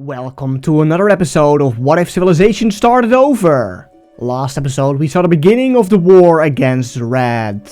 Welcome to another episode of What If Civilization Started Over? Last episode we saw the beginning of the war against Red.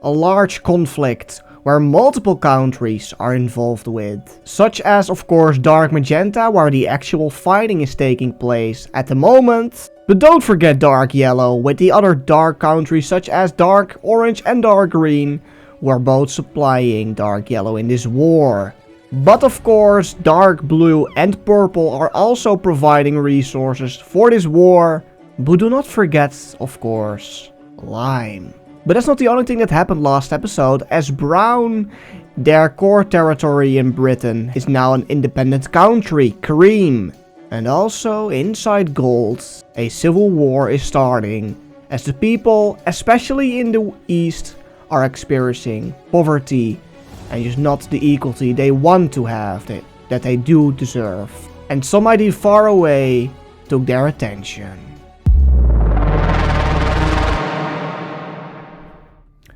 A large conflict where multiple countries are involved with. Such as of course Dark Magenta, where the actual fighting is taking place at the moment. But don't forget Dark Yellow with the other dark countries such as Dark Orange and Dark Green, who are both supplying Dark Yellow in this war. But of course, Dark Blue and Purple are also providing resources for this war. But do not forget, of course, Lime. But that's not the only thing that happened last episode, as Brown, their core territory in Britain, is now an independent country, Cream. And also, inside Gold, a civil war is starting, as the people, especially in the east, are experiencing poverty and just not the equality they want to have, that they do deserve. And somebody far away took their attention.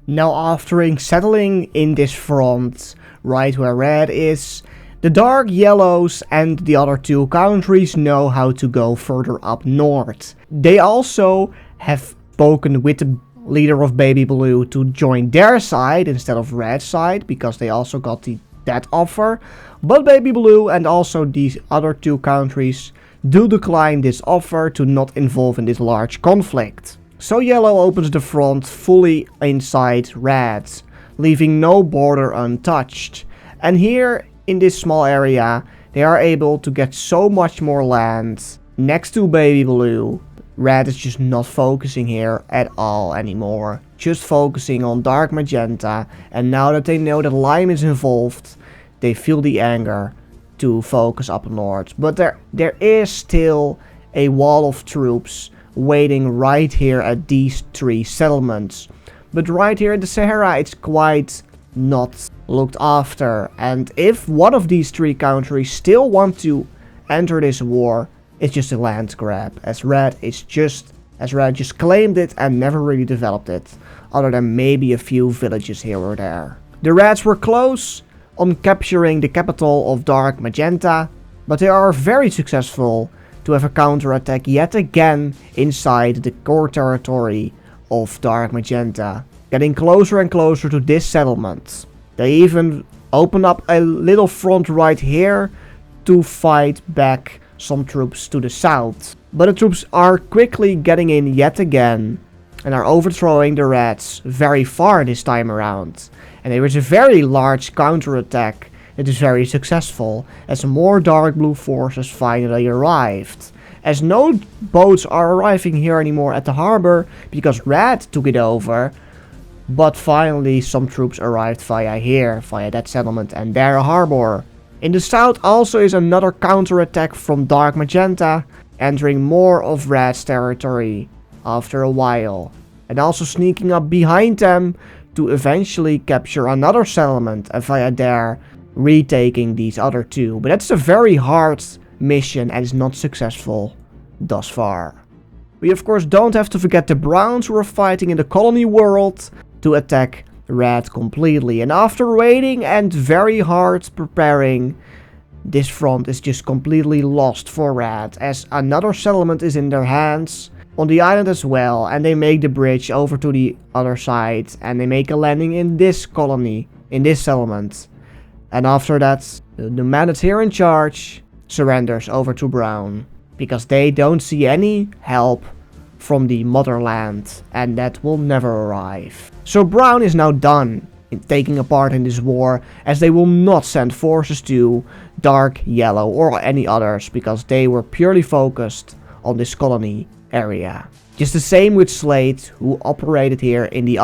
Now after settling in this front, right where Red is, the Dark Yellows and the other two countries know how to go further up north. They also have spoken with the leader of Baby Blue to join their side instead of Red's side, because they also got that offer. But Baby Blue and also these other two countries do decline this offer to not involve in this large conflict. So Yellow opens the front fully inside Red, leaving no border untouched. And here in this small area they are able to get so much more land next to Baby Blue. Red is just not focusing here at all anymore, just focusing on Dark Magenta, and now that they know that Lime is involved, they feel the anger to focus up north. But there is still a wall of troops waiting right here at these three settlements. But right here in the Sahara it's quite not looked after, and if one of these three countries still want to enter this war, it's just a land grab, as Red just claimed it and never really developed it, other than maybe a few villages here or there. The Reds were close on capturing the capital of Dark Magenta, but they are very successful to have a counterattack yet again inside the core territory of Dark Magenta, getting closer and closer to this settlement. They even open up a little front right here to fight back some troops to the south. But the troops are quickly getting in yet again and are overthrowing the Reds very far this time around. And there is a very large counterattack that is very successful, as more Dark Blue forces finally arrived. As no boats are arriving here anymore at the harbor because Red took it over, but finally some troops arrived via that settlement and their harbor. In the south also is another counterattack from Dark Magenta, entering more of Red's territory after a while, and also sneaking up behind them to eventually capture another settlement and via there retaking these other two. But that's a very hard mission and is not successful thus far. We of course don't have to forget the Browns, who are fighting in the colony world to attack Red completely, and after waiting and very hard preparing, this front is just completely lost for Red, as another settlement is in their hands on the island as well, and they make the bridge over to the other side and they make a landing in this colony, in this settlement. And after that, the man that's here in charge surrenders over to Brown, because they don't see any help from the motherland, and that will never arrive. So Brown is now done in taking a part in this war, as they will not send forces to Dark Yellow or any others, because they were purely focused on this colony area. Just the same with Slate, who operated here on the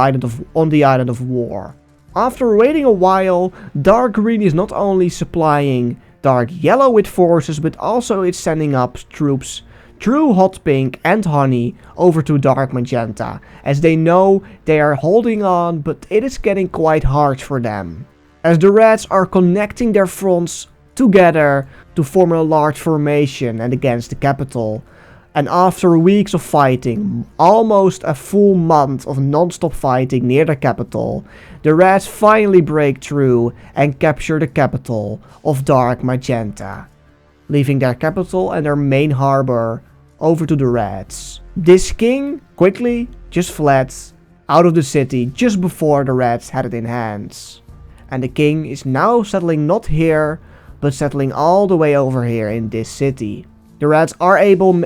island of War. After waiting a while, Dark Green is not only supplying Dark Yellow with forces, but also it's sending up troops through Hot Pink and Honey over to Dark Magenta, as they know they are holding on, but it is getting quite hard for them, as the Reds are connecting their fronts together to form a large formation and against the capital. And after weeks of fighting, almost a full month of non-stop fighting near the capital, the Reds finally break through and capture the capital of Dark Magenta. leaving their capital and their main harbor over to the Reds. This king quickly just fled out of the city just before the Reds had it in hands. And the king is now settling not here, but settling all the way over here in this city. The Reds are able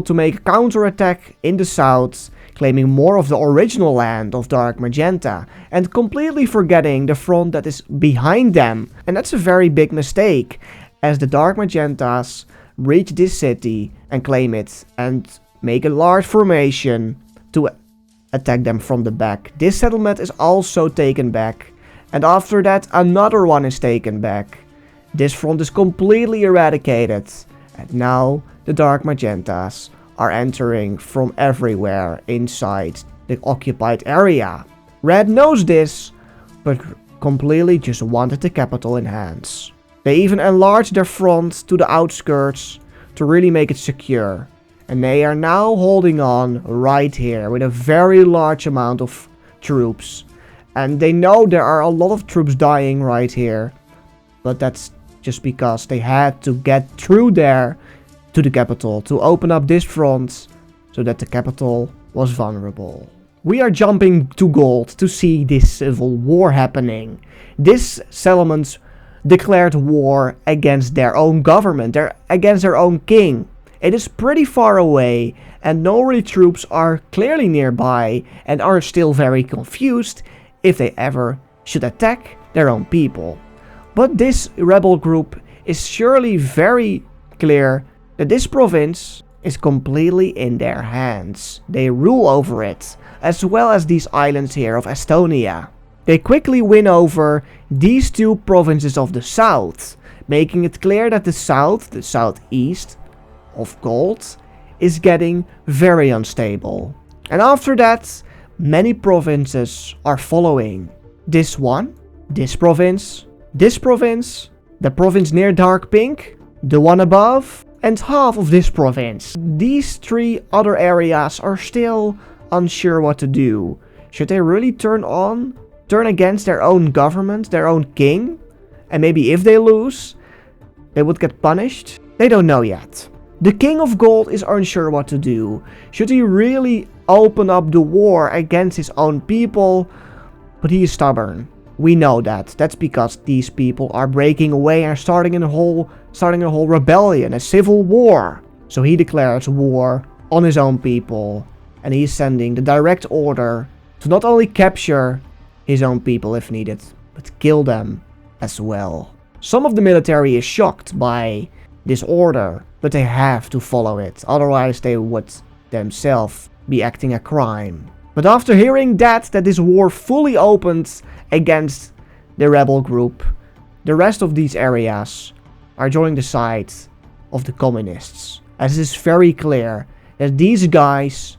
to make a counterattack in the south, claiming more of the original land of Dark Magenta, and completely forgetting the front that is behind them. And that's a very big mistake, as the Dark Magentas reach this city and claim it, and make a large formation to attack them from the back. This settlement is also taken back, and after that another one is taken back. This front is completely eradicated, and now the Dark Magentas are entering from everywhere inside the occupied area. Red knows this, but completely just wanted the capital in hands. They even enlarged their front to the outskirts to really make it secure. And they are now holding on right here with a very large amount of troops. And they know there are a lot of troops dying right here. But that's just because they had to get through there to the capital to open up this front so that the capital was vulnerable. We are jumping to gold to see this civil war happening. This settlement declared war against their own government, against their own king. It is pretty far away, and no troops are clearly nearby and are still very confused if they ever should attack their own people. But this rebel group is surely very clear that this province is completely in their hands. They rule over it, as well as these islands here of Estonia. They quickly win over these two provinces of the south, making it clear that the southeast of gold is getting very unstable. And after that, many provinces are following. This one, this province, the province near dark pink, the one above, and half of this province. These three other areas are still unsure what to do. Should they really turn against their own government, their own king? And maybe if they lose, they would get punished? They don't know yet. The King of Gold is unsure what to do. Should he really open up the war against his own people? But he is stubborn. We know that. That's because these people are breaking away and starting a whole rebellion, a civil war. So he declares war on his own people. And he's sending the direct order to not only capture his own people if needed, but kill them as well. Some of the military is shocked by this order, but they have to follow it, otherwise they would themselves be acting a crime. But after hearing that this war fully opened against the rebel group, the rest of these areas are joining the side of the communists, as it is very clear that these guys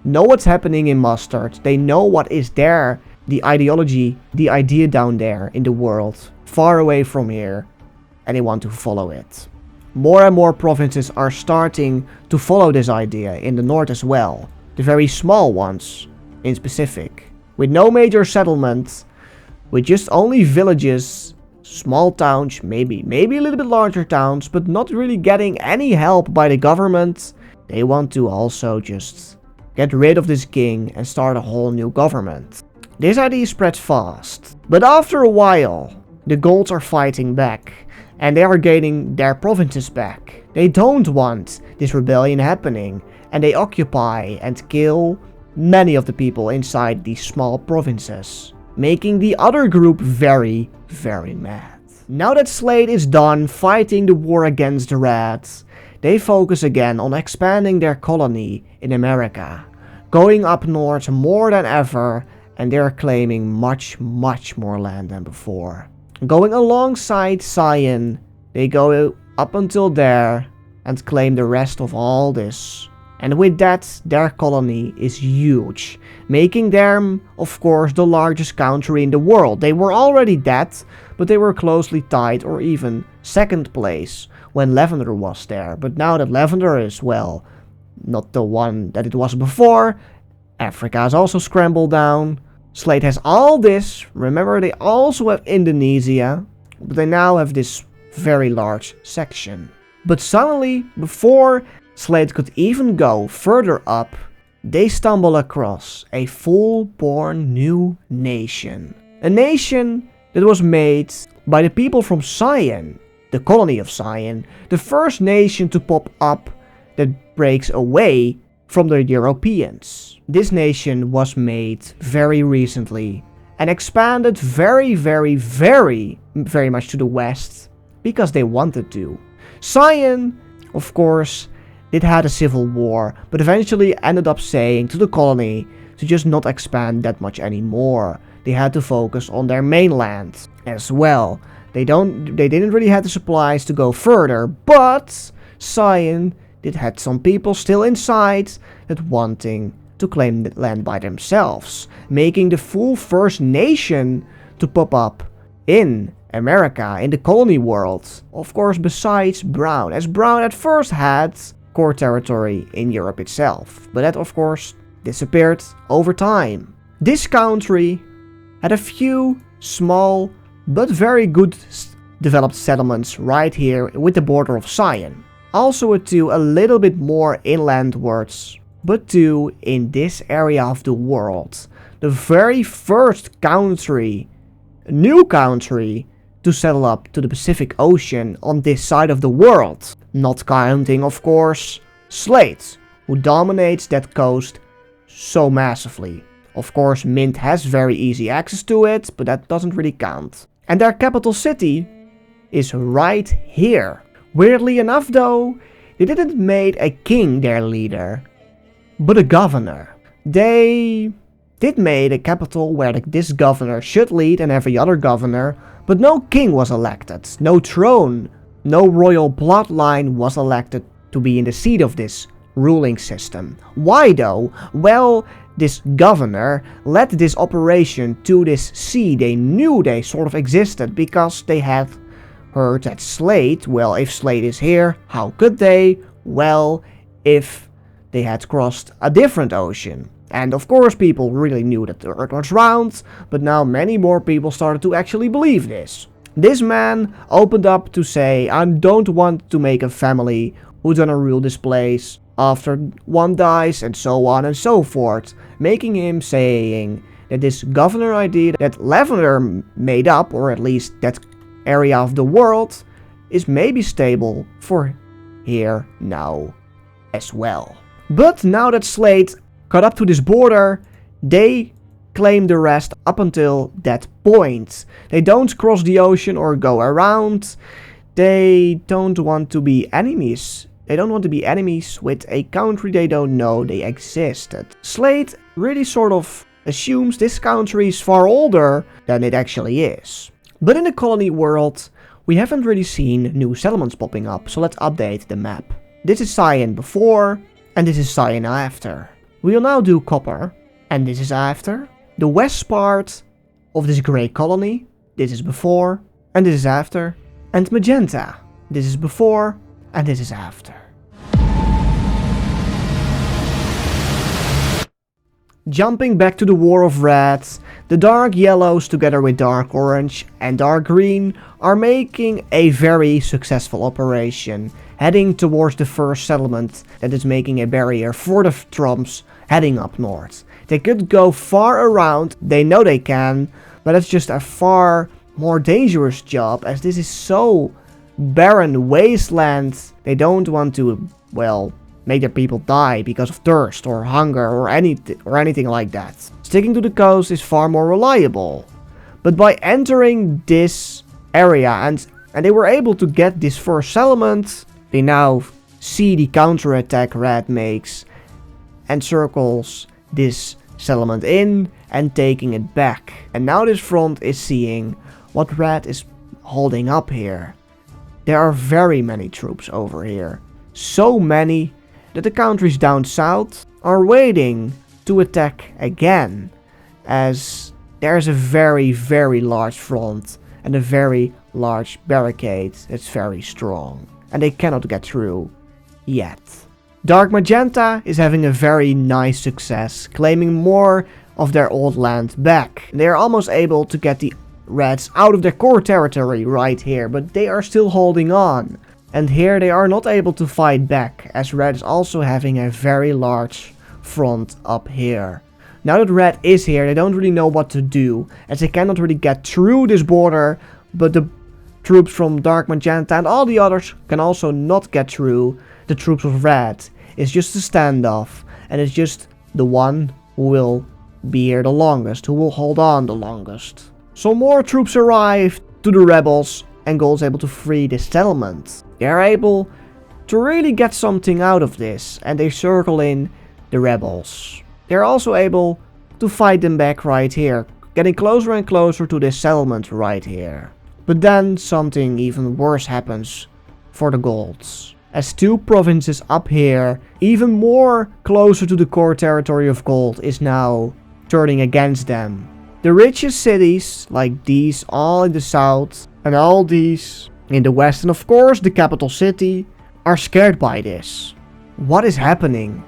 know what's happening in Mustard. They know what is there, the ideology, the idea down there in the world, far away from here, and they want to follow it. More and more provinces are starting to follow this idea in the north as well. The very small ones, in specific. With no major settlements, with just only villages, small towns, maybe a little bit larger towns, but not really getting any help by the government. They want to also just get rid of this king and start a whole new government. This idea spreads fast. But after a while, the Golds are fighting back. And they are gaining their provinces back. They don't want this rebellion happening. And they occupy and kill many of the people inside these small provinces. Making the other group very, very mad. Now that Slade is done fighting the war against the Reds, they focus again on expanding their colony in America. Going up north more than ever, and they're claiming much more land than before. Going alongside Cyan, they go up until there and claim the rest of all this. And with that, their colony is huge, making them, of course, the largest country in the world. They were already that, but they were closely tied, or even second place when Lavender was there. But now that Lavender is, well, not the one that it was before, Africa has also scrambled down. Slade has all this. Remember, they also have Indonesia, but they now have this very large section. But suddenly, before Slate could even go further up, they stumble across a full-born new nation. A nation that was made by the people from Cyan, the colony of Cyan, the first nation to pop up that breaks away from the Europeans. This nation was made very recently and expanded very much to the west because they wanted to. Cyan, of course, did had a civil war, but eventually ended up saying to the colony to just not expand that much anymore. They had to focus on their mainland as well. They didn't really have the supplies to go further, but Cyan did had some people still inside that wanting to claim the land by themselves, making the full first nation to pop up in America, in the colony world. Of course, besides Brown, as Brown at first had core territory in Europe itself, but that of course disappeared over time. This country had a few small but very good developed settlements right here with the border of Cyan. Also a little bit more inlandwards, but two in this area of the world. The very first country, new country, to settle up to the Pacific Ocean on this side of the world. Not counting, of course, Slate, who dominates that coast so massively. Of course, Mint has very easy access to it, but that doesn't really count. And their capital city is right here. Weirdly enough though, they didn't make a king their leader, but a governor. They did make a capital where this governor should lead and every other governor, but no king was elected, no throne, no royal bloodline was elected to be in the seat of this ruling system. Why though? Well, this governor led this operation to this sea. They knew they sort of existed because they had heard that Slate, well, if Slate is here, how could they? Well, if they had crossed a different ocean. And of course people really knew that the Earth was round, but now many more people started to actually believe this. This man opened up to say, I don't want to make a family who's gonna rule this place after one dies and so on and so forth, making him saying that this governor idea that Lavender made up, or at least that area of the world, is maybe stable for here now as well. But now that Slate got up to this border, they claim the rest up until that point. They don't cross the ocean or go around. They don't want to be enemies. They don't want to be enemies with a country they don't know they existed. Slate really sort of assumes this country is far older than it actually is. But in the colony world, we haven't really seen new settlements popping up, so let's update the map. This is Cyan before, and this is Cyan after. We will now do copper, and this is after. The west part of this grey colony, this is before, and this is after. And magenta, this is before, and this is after. Jumping back to the War of Red, the dark yellows together with dark orange and dark green are making a very successful operation, heading towards the first settlement that is making a barrier for the Trumps heading up north. They could go far around, they know they can, but it's just a far more dangerous job as this is so barren wasteland. They don't want to, well, make their people die because of thirst or hunger or anything like that. Sticking to the coast is far more reliable. But by entering this area and they were able to get this first settlement, they now see the counterattack Red makes and circles this settlement in and taking it back. And now this front is seeing what Red is holding up here. There are very many troops over here. So many that the countries down south are waiting to attack again, as there's a very large front and a very large barricade that's very strong, and they cannot get through yet. Dark Magenta is having a very nice success, claiming more of their old land back. They are almost able to get the Reds out of their core territory right here, but they are still holding on. And here they are not able to fight back, as red is also having a very large front up here. Now that red is here, they don't really know what to do, as they cannot really get through this border, but the troops from dark magenta and all the others can also not get through the troops of red. It's just a standoff, and it's just the one who will be here the longest, who will hold on the longest. So more troops arrive to the rebels, and Gold is able to free this settlement. They are able to really get something out of this, and they circle in the rebels. They're also able to fight them back right here, getting closer and closer to this settlement right here. But then something even worse happens for the Golds, as two provinces up here, even more closer to the core territory of Gold, is now turning against them. The richest cities, like these all in the south, and all these in the west, and of course the capital city, are scared by this. What is happening?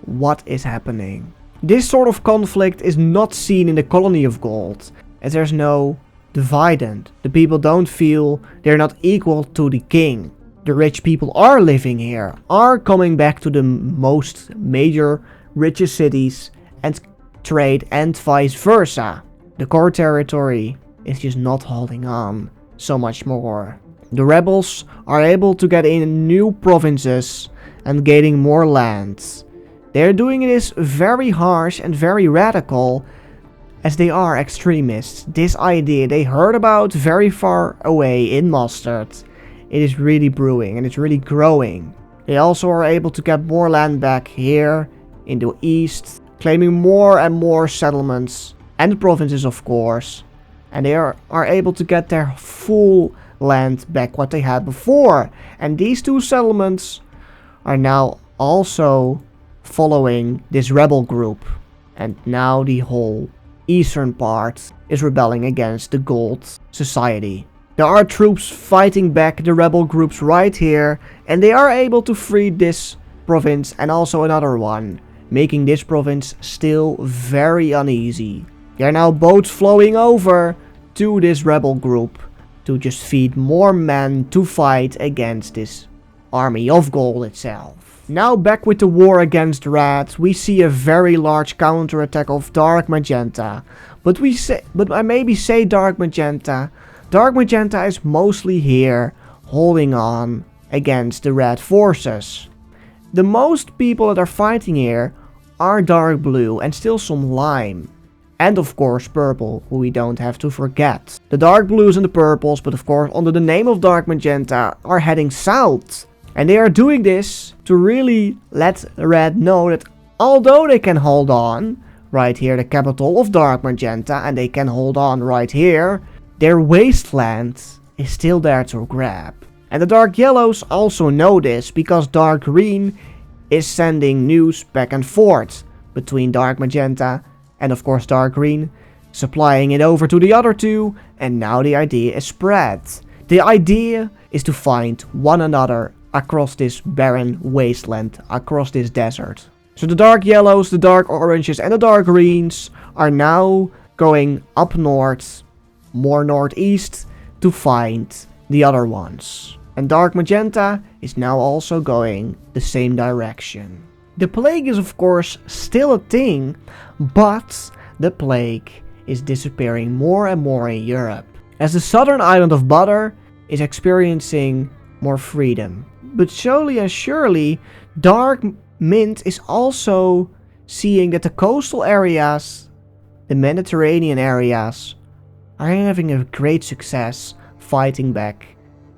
What is happening? This sort of conflict is not seen in the colony of Gold, as there's no dividend. The people don't feel they're not equal to the king. The rich people are living here, are coming back to the most major, richest cities and trade, and vice versa. The core territory is just not holding on so much more. The rebels are able to get in new provinces and gaining more lands. They're doing this very harsh and very radical, as they are extremists. This idea they heard about very far away in Mustard. It is really brewing and it's really growing. They also are able to get more land back here in the east, claiming more and more settlements and provinces, of course. And they are able to get their full land back what they had before. And these two settlements are now also following this rebel group. And now the whole eastern part is rebelling against the Gold Society. There are troops fighting back the rebel groups right here, and they are able to free this province and also another one, making this province still very uneasy. There are now boats flowing over to this rebel group to just feed more men to fight against this army of Gold itself. Now back with the war against Red, we see a very large counterattack of Dark Magenta. But I maybe say Dark Magenta. Dark Magenta is mostly here, holding on against the Red forces. The most people that are fighting here are Dark Blue and still some Lime. And of course Purple, who we don't have to forget. The Dark Blues and the Purples, but of course under the name of Dark Magenta, are heading south. And they are doing this to really let Red know that although they can hold on right here, the capital of Dark Magenta, and they can hold on right here, their wasteland is still there to grab. And the Dark Yellows also know this, because Dark Green is sending news back and forth between Dark Magenta and of course Dark Green, supplying it over to the other two, and now the idea is spread. The idea is to find one another across this barren wasteland, across this desert. So the Dark Yellows, the Dark Oranges and the Dark Greens are now going up north, more northeast, to find the other ones. And Dark Magenta is now also going the same direction. The plague is of course still a thing, but the plague is disappearing more and more in Europe, as the southern island of Butter is experiencing more freedom. But slowly and surely, Dark Mint is also seeing that the coastal areas, the Mediterranean areas, are having a great success fighting back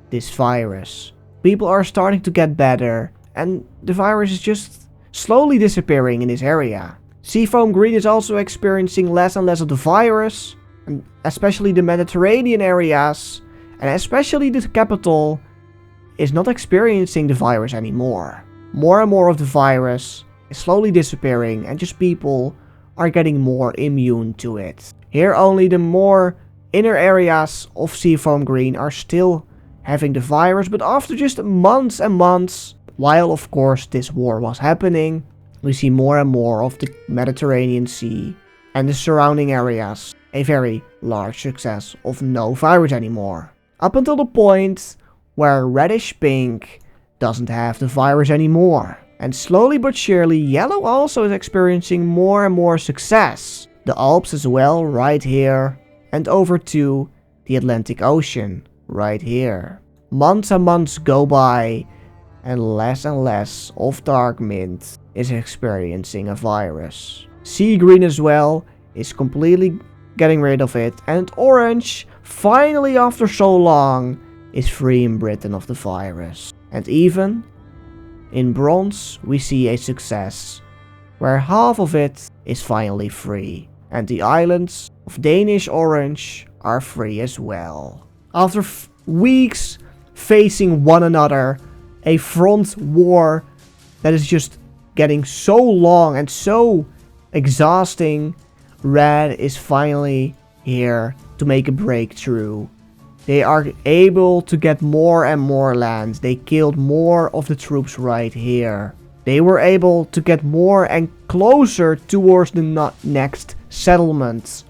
this virus. People are starting to get better, and the virus is just slowly disappearing in this area. Seafoam Green is also experiencing less and less of the virus, and especially the Mediterranean areas, and especially the capital is not experiencing the virus anymore. More and more of the virus is slowly disappearing, and just people are getting more immune to it. Here only the more inner areas of Seafoam Green are still having the virus, but after just months and months, while of course this war was happening, we see more and more of the Mediterranean Sea and the surrounding areas a very large success of no virus anymore. Up until the point where reddish pink doesn't have the virus anymore. And slowly but surely, yellow also is experiencing more and more success. The Alps as well, right here, and over to the Atlantic Ocean, right here. Months and months go by, and less of dark mint is experiencing a virus. Sea green as well is completely getting rid of it, and orange, finally after so long, is free in Britain of the virus. And even in bronze we see a success, where half of it is finally free, and the islands of Danish orange are free as well. After weeks facing one another, a front war that is just getting so long and so exhausting, red is finally here to make a breakthrough. They are able to get more and more land. They killed more of the troops right here. They were able to get more and closer towards the next settlement.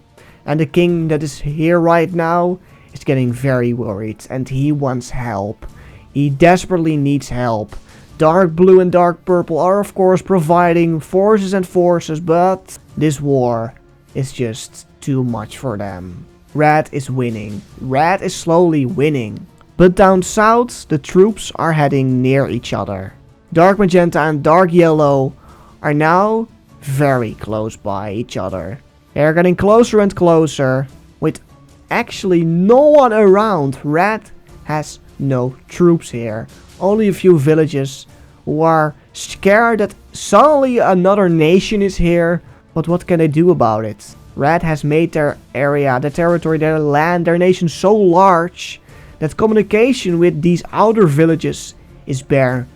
And the king that is here right now is getting very worried, and he wants help. He desperately needs help. Dark blue and dark purple are of course providing forces and forces, but this war is just too much for them. Red is winning. Red is slowly winning. But down south, the troops are heading near each other. Dark magenta and dark yellow are now very close by each other. They are getting closer and closer, with actually no one around. Red has no troops here. Only a few villages who are scared that suddenly another nation is here. But what can they do about it? Red has made their area, their territory, their land, their nation so large that communication with these outer villages is bare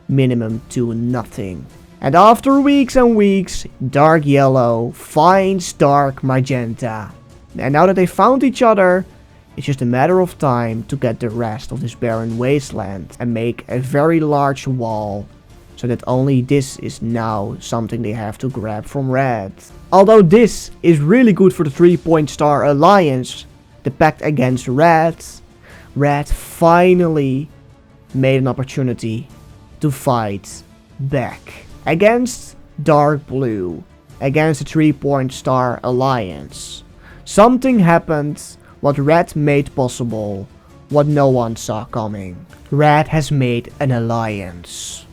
minimum to nothing. And after weeks and weeks, dark yellow finds dark magenta. And now that they found each other, it's just a matter of time to get the rest of this barren wasteland and make a very large wall, so that only this is now something they have to grab from red. Although this is really good for the 3-point star alliance, the pact against red, red finally made an opportunity to fight back against dark blue, against the 3-point star alliance. Something happened what red made possible, what no one saw coming. Red has made an alliance.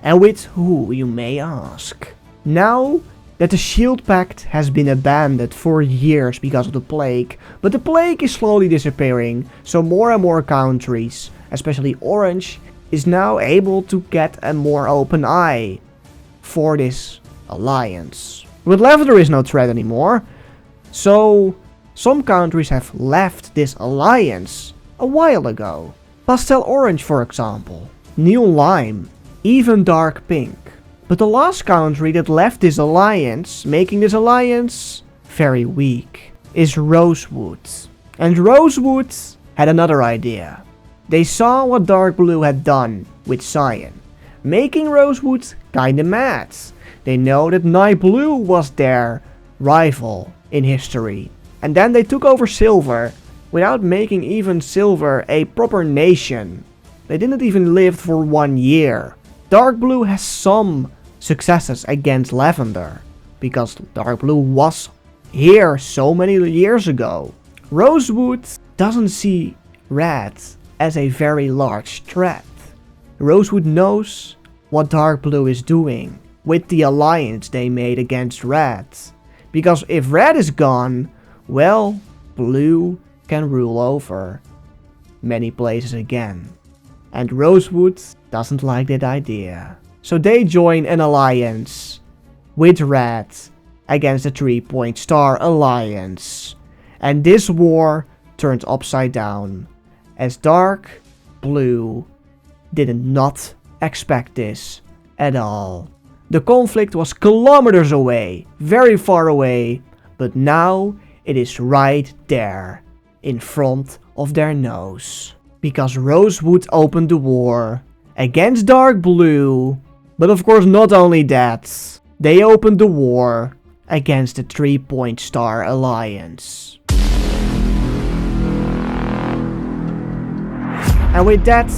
And with who, you may ask? Now that the Shield Pact has been abandoned for years because of the plague, but the plague is slowly disappearing, so more and more countries, especially Orange, is now able to get a more open eye for this alliance. With Lavender is no threat anymore, so some countries have left this alliance a while ago. Pastel Orange, for example, Neon Lime, even Dark Pink. But the last country that left this alliance, making this alliance very weak, is Rosewood. And Rosewood had another idea. They saw what Dark Blue had done with Cyan, making Rosewood kinda mad. They know that Night Blue was their rival in history. And then they took over Silver without making even Silver a proper nation. They didn't even live for 1 year. Dark Blue has some successes against Lavender, because Dark Blue was here so many years ago. Rosewood doesn't see Red as a very large threat. Rosewood knows what Dark Blue is doing with the alliance they made against Red. Because if Red is gone, well, Blue can rule over many places again. And Rosewood doesn't like that idea. So they join an alliance with Red against the 3-point star alliance. And this war turned upside down, as Dark Blue did not expect this at all. The conflict was kilometers away, very far away, but now it is right there, in front of their nose. Because Rosewood opened the war against Dark Blue, but of course not only that, they opened the war against the 3-point star alliance. And with that,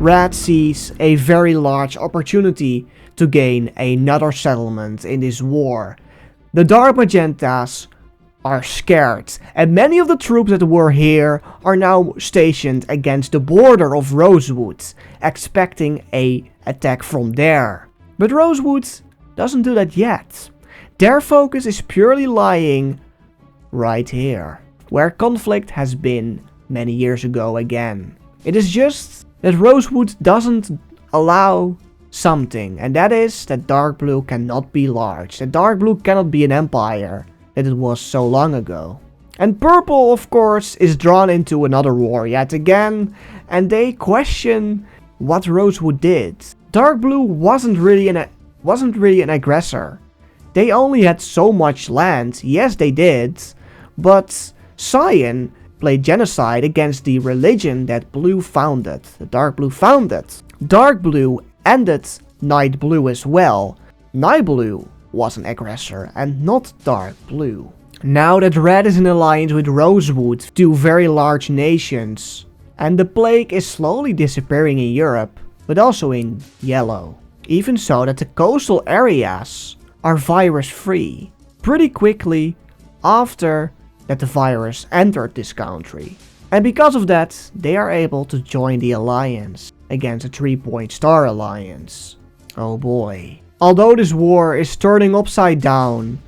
Red sees a very large opportunity to gain another settlement in this war. The Dark Magentas are scared, and many of the troops that were here are now stationed against the border of Rosewood, expecting an attack from there. But Rosewood doesn't do that yet. Their focus is purely lying right here, where conflict has been many years ago again. It is just that Rosewood doesn't allow something, and that is that Dark Blue cannot be large. That Dark Blue cannot be an empire that it was so long ago. And Purple, of course, is drawn into another war yet again, and they question what Rosewood did. Dark Blue wasn't really an aggressor. They only had so much land, yes they did, but Cyan played genocide against the religion that Blue founded, the Dark Blue founded. Dark Blue ended Night Blue as well. Night Blue was an aggressor and not Dark Blue. Now that Red is in alliance with Rosewood, two very large nations, and the plague is slowly disappearing in Europe, but also in Yellow. Even so that the coastal areas are virus free pretty quickly after that the virus entered this country. And because of that, they are able to join the alliance against a 3-point star alliance. Oh boy. Although this war is turning upside down,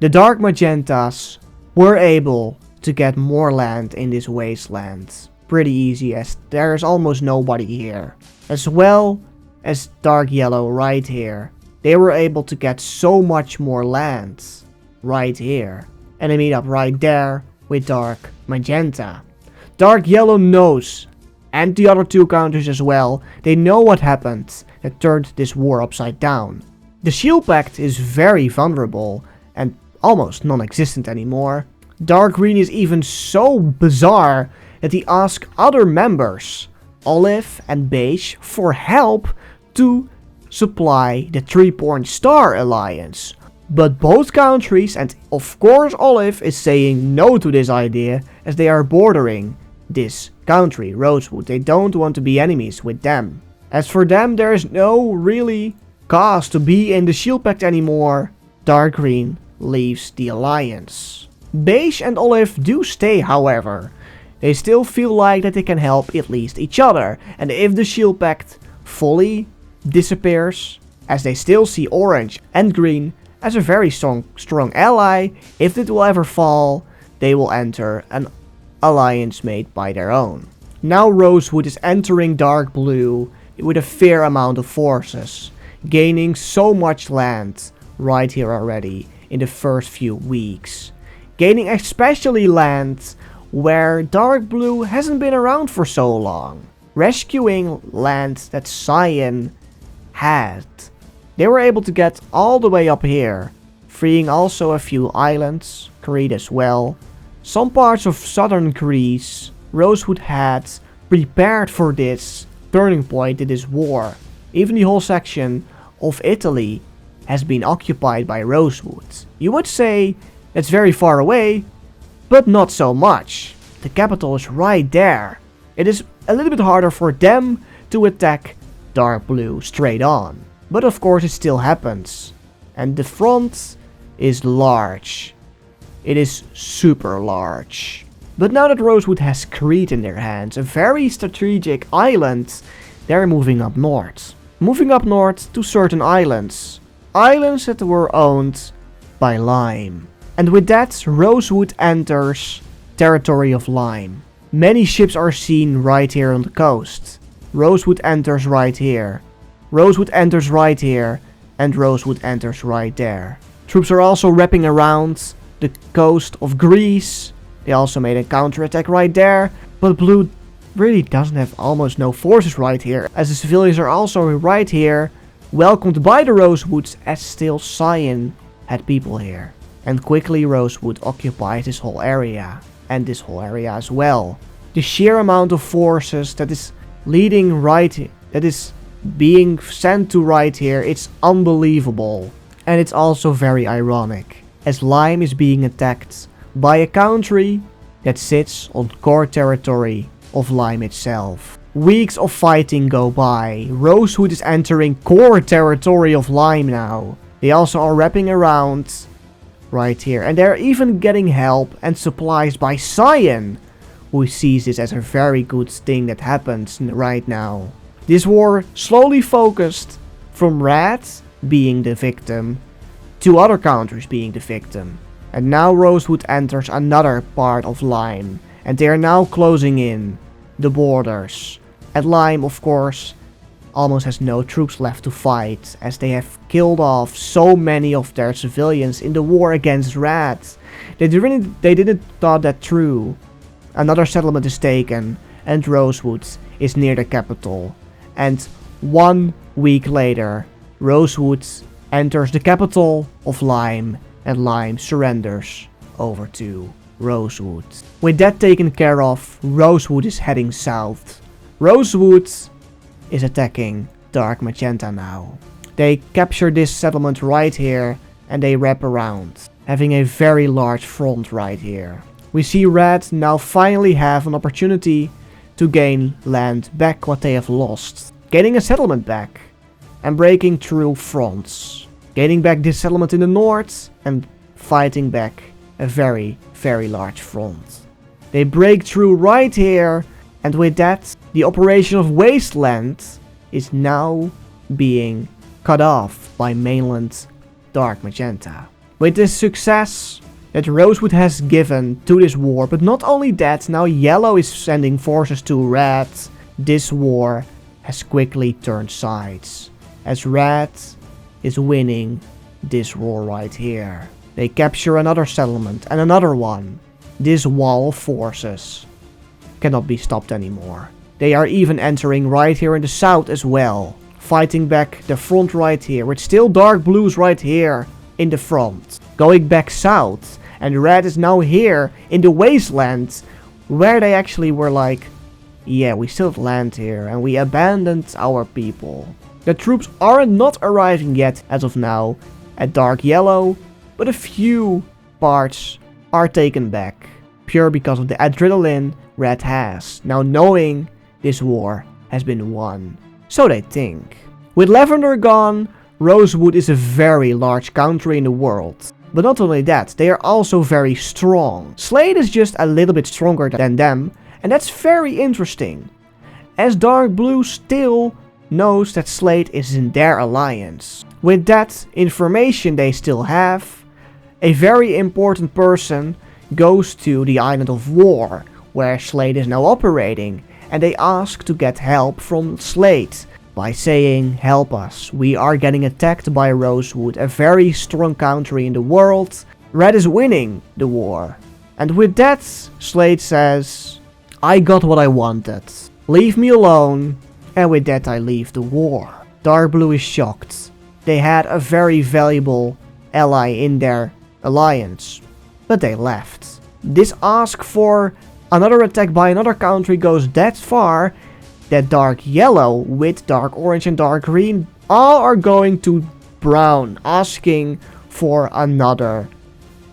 the Dark Magentas were able to get more land in this wasteland. Pretty easy, as there is almost nobody here. As well as Dark Yellow right here. They were able to get so much more land right here. And they meet up right there with Dark Magenta. Dark Yellow knows, and the other two countries as well, they know what happened that turned this war upside down. The Shield Pact is very vulnerable and almost non-existent anymore. Dark Green is even so bizarre that he asks other members, Olive and Beige, for help to supply the 3-point star alliance. But both countries, and of course Olive, is saying no to this idea as they are bordering this country, Rosewood. They don't want to be enemies with them. As for them, there is no really cause to be in the Shield Pact anymore. Dark Green leaves the alliance. Beige and Olive do stay, however. They still feel like that they can help at least each other. And if the Shield Pact fully disappears, as they still see Orange and Green as a very strong ally, if it will ever fall, they will enter an alliance made by their own. Now Rosewood is entering Dark Blue with a fair amount of forces, gaining so much land right here already in the first few weeks. Gaining especially land where Dark Blue hasn't been around for so long. Rescuing land that Cyan had. They were able to get all the way up here, freeing also a few islands, Crete as well. Some parts of southern Greece, Rosewood had prepared for this turning point in this war. Even the whole section of Italy has been occupied by Rosewood. You would say that's very far away, but not so much. The capital is right there. It is a little bit harder for them to attack Dark Blue straight on. But of course it still happens. And the front is large. It is super large. But now that Rosewood has Crete in their hands, a very strategic island, they're moving up north. Moving up north to certain islands. Islands that were owned by Lime. And with that, Rosewood enters territory of Lime. Many ships are seen right here on the coast. Rosewood enters right here. Rosewood enters right here, and Rosewood enters right there. Troops are also wrapping around the coast of Greece. They also made a counterattack right there, but Blue really doesn't have almost no forces right here, as the civilians are also right here, welcomed by the Rosewoods, as still Cyan had people here. And quickly Rosewood occupies this whole area, and this whole area as well. The sheer amount of forces that is leading right, that is being sent to right here, it's unbelievable. And it's also very ironic, as Lime is being attacked by a country that sits on core territory of Lime itself. Weeks of fighting go by. Rosewood is entering core territory of Lime now. They also are wrapping around right here. And they're even getting help and supplies by Cyan, who sees this as a very good thing that happens right now. This war slowly focused from Red being the victim to other countries being the victim. And now Rosewood enters another part of Lime. And they are now closing in the borders. And Lime, of course, almost has no troops left to fight, as they have killed off so many of their civilians in the war against Red. They didn't thought that through. Another settlement is taken, and Rosewood is near the capital. And 1 week later, Rosewood enters the capital of Lime, and Lime surrenders over to Rosewood. With that taken care of, Rosewood is heading south. Rosewood is attacking Dark Magenta now. They capture this settlement right here and they wrap around, having a very large front right here. We see Red now finally have an opportunity to gain land back what they have lost. Gaining a settlement back and breaking through fronts. Gaining back this settlement in the north and fighting back a very, very large front. They break through right here, and with that, the operation of Wasteland is now being cut off by mainland Dark Magenta. With this success that Rosewood has given to this war, but not only that, now Yellow is sending forces to Red. This war has quickly turned sides, as Red is winning this war right here. They capture another settlement and another one. This wall of forces cannot be stopped anymore. They are even entering right here in the south as well, fighting back the front right here, with still dark blues right here in the front. Going back south, and Red is now here in the wasteland, where they actually were like, yeah, we still have land here and we abandoned our people. The troops aren't not arriving yet as of now at Dark Yellow, but a few parts are taken back, pure because of the adrenaline Red has, now knowing this war has been won. So they think. With Lavender gone, Rosewood is a very large country in the world. But not only that, they are also very strong. Slade is just a little bit stronger than them, and that's very interesting, as Dark Blue still knows that Slade is in their alliance. With that information they still have, a very important person goes to the Island of War, where Slade is now operating, and they ask to get help from Slade by saying, help us, we are getting attacked by Rosewood, a very strong country in the world. Red is winning the war. And with that, Slade says, I got what I wanted, leave me alone, and with that I leave the war. Dark Blue is shocked. They had a very valuable ally in their alliance, but they left. This ask for another attack by another country goes that far that Dark Yellow with Dark Orange and Dark Green all are going to Brown, asking for another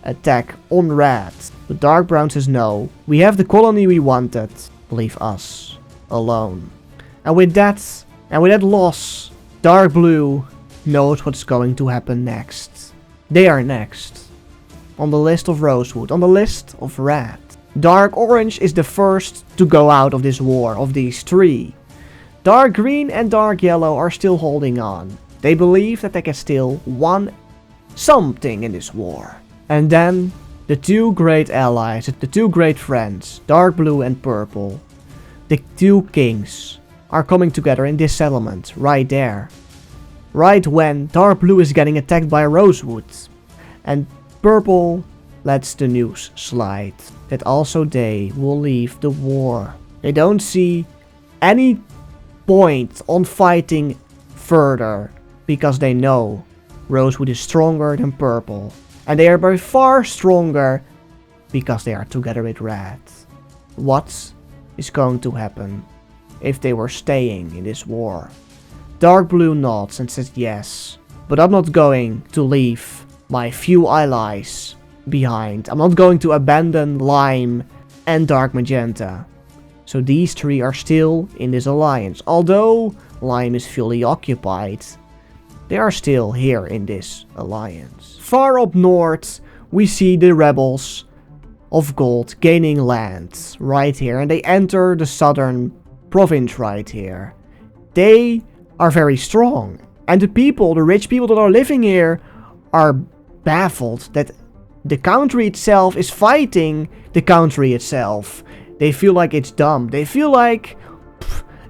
attack on Red. But Dark Brown says no, we have the colony we wanted, leave us alone. And with that loss, Dark Blue knows what's going to happen next. They are next on the list of Rosewood, on the list of Red. Dark Orange is the first to go out of this war, of these three. Dark Green and Dark Yellow are still holding on. They believe that they can still win something in this war. And then the two great allies, the two great friends, Dark Blue and Purple, the two kings, are coming together in this settlement right there. Right when Dark Blue is getting attacked by Rosewood. And Purple lets the news slide that also they will leave the war. They don't see any point on fighting further because they know Rosewood is stronger than Purple. And they are by far stronger because they are together with Red. What is going to happen if they were staying in this war? Dark Blue nods and says yes, but I'm not going to leave my few allies behind. I'm not going to abandon Lime and Dark Magenta. So these three are still in this alliance. Although Lime is fully occupied, they are still here in this alliance. Far up north, we see the rebels of gold gaining land right here. And they enter the southern province right here. They are very strong. And the people, the rich people that are living here, are baffled that the country itself is fighting the country itself. They feel like it's dumb. They feel like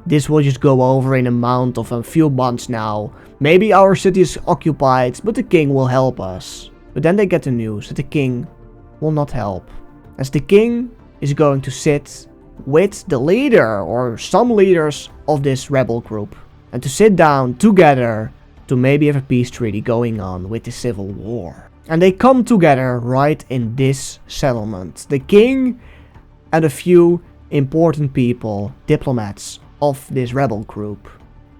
this will just go over in a amount of a few months now. Maybe our city is occupied, but the king will help us. But then they get the news that the king will not help, as the king is going to sit with the leader or some leaders of this rebel group and to sit down together to maybe have a peace treaty going on with the civil war. And they come together right in this settlement. The king and a few important people, diplomats of this rebel group.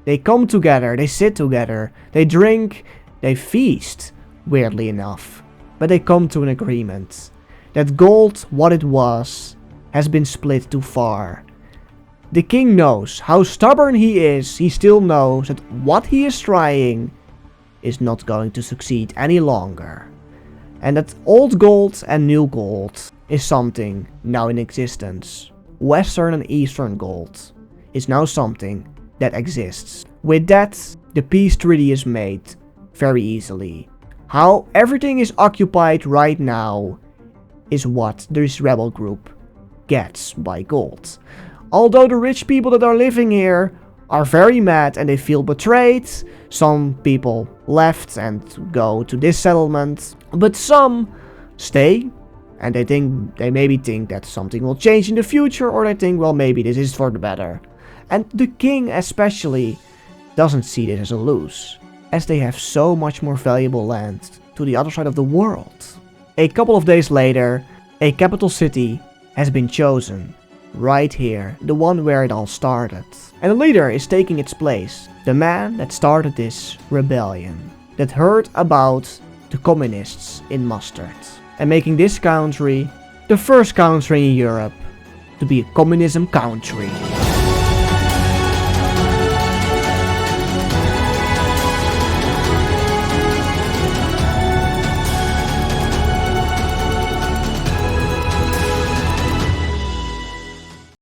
They come together, they sit together, they drink, they feast, weirdly enough. But they come to an agreement that gold, what it was, has been split too far. The king knows how stubborn he is. He still knows that what he is trying is not going to succeed any longer. And that old gold and new gold is something now in existence. Western and Eastern gold is now something that exists. With that, the peace treaty is made very easily. How everything is occupied right now is what this rebel group gets by gold. Although the rich people that are living here are very mad and they feel betrayed, some people left and go to this settlement, but some stay. And they maybe think that something will change in the future, or they think, well, maybe this is for the better. And the king especially doesn't see this as a lose, as they have so much more valuable land to the other side of the world. A couple of days later, a capital city has been chosen, right here, the one where it all started. And a leader is taking its place, the man that started this rebellion, that heard about the communists in Mustard. And making this country the first country in Europe to be a communism country.